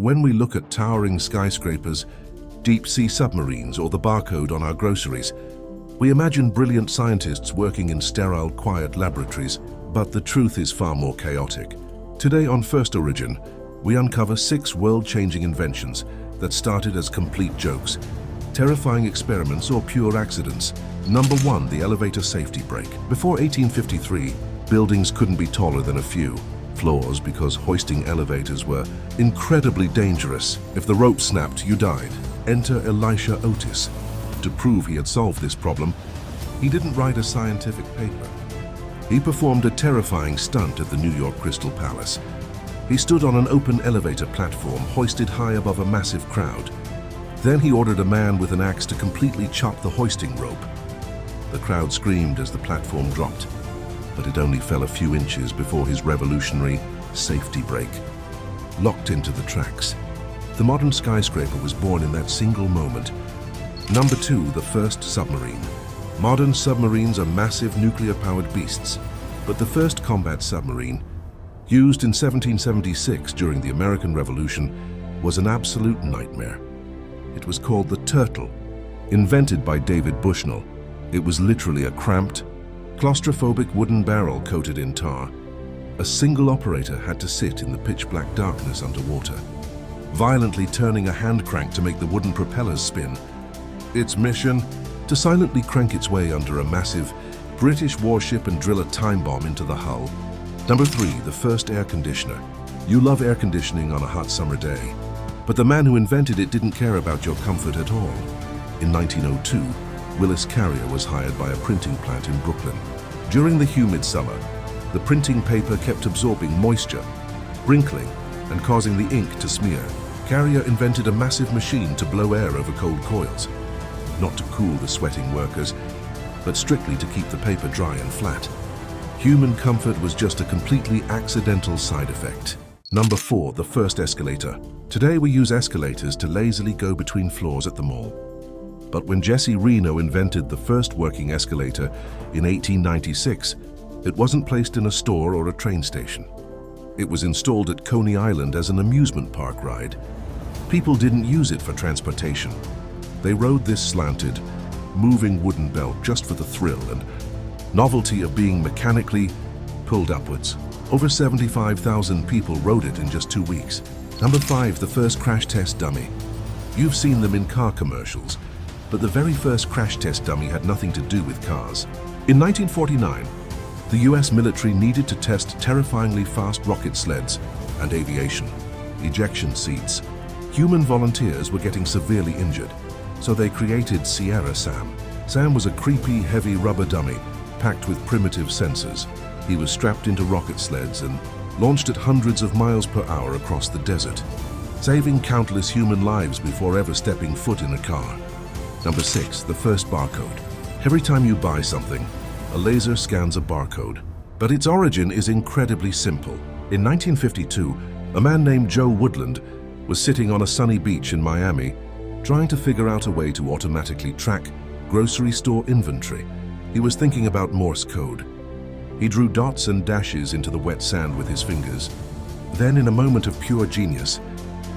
When we look at towering skyscrapers, deep-sea submarines, or the barcode on our groceries, we imagine brilliant scientists working in sterile, quiet laboratories, but the truth is far more chaotic. Today on FirstOrigin, we uncover 6 world-changing inventions that started as complete jokes, terrifying experiments, or pure accidents. Number 1, the elevator safety brake. Before 1853, buildings couldn't be taller than a few floors because hoisting elevators were incredibly dangerous. If the rope snapped, you died. Enter Elisha Otis. To prove he had solved this problem, he didn't write a scientific paper. He performed a terrifying stunt at the New York Crystal Palace. He stood on an open elevator platform hoisted high above a massive crowd. Then he ordered a man with an axe to completely chop the hoisting rope. The crowd screamed as the platform dropped, but it only fell a few inches before his revolutionary safety brake locked into the tracks. The modern skyscraper was born in that single moment. Number 2, the first submarine. Modern submarines are massive nuclear-powered beasts, but the first combat submarine, used in 1776 during the American Revolution, was an absolute nightmare. It was called the Turtle, invented by David Bushnell. It was literally a cramped, claustrophobic wooden barrel coated in tar. A single operator had to sit in the pitch-black darkness underwater, violently turning a hand crank to make the wooden propellers spin. Its mission? To silently crank its way under a massive British warship and drill a time bomb into the hull. Number 3, the first air conditioner. You love air conditioning on a hot summer day, but the man who invented it didn't care about your comfort at all. In 1902, Willis Carrier was hired by a printing plant in Brooklyn. During the humid summer, the printing paper kept absorbing moisture, wrinkling, and causing the ink to smear. Carrier invented a massive machine to blow air over cold coils, not to cool the sweating workers, but strictly to keep the paper dry and flat. Human comfort was just a completely accidental side effect. Number 4, the first escalator. Today we use escalators to lazily go between floors at the mall. But when Jesse Reno invented the first working escalator in 1896, it wasn't placed in a store or a train station. It was installed at Coney Island as an amusement park ride. People didn't use it for transportation. They rode this slanted, moving wooden belt just for the thrill and novelty of being mechanically pulled upwards. Over 75,000 people rode it in just 2 weeks. Number 5, the first crash test dummy. You've seen them in car commercials, but the very first crash test dummy had nothing to do with cars. In 1949, the US military needed to test terrifyingly fast rocket sleds and aviation ejection seats. Human volunteers were getting severely injured, so they created Sierra Sam. Sam was a creepy, heavy rubber dummy packed with primitive sensors. He was strapped into rocket sleds and launched at hundreds of miles per hour across the desert, saving countless human lives before ever stepping foot in a car. Number 6, the first barcode. Every time you buy something, a laser scans a barcode. But its origin is incredibly simple. In 1952, a man named Joe Woodland was sitting on a sunny beach in Miami, trying to figure out a way to automatically track grocery store inventory. He was thinking about Morse code. He drew dots and dashes into the wet sand with his fingers. Then, in a moment of pure genius,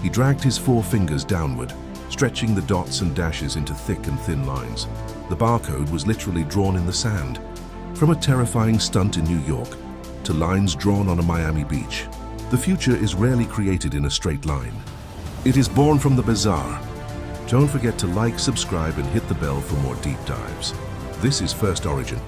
he dragged his 4 fingers downward, stretching the dots and dashes into thick and thin lines. The barcode was literally drawn in the sand, from a terrifying stunt in New York to lines drawn on a Miami beach. The future is rarely created in a straight line. It is born from the bizarre. Don't forget to like, subscribe, and hit the bell for more deep dives. This is FirstOrigin.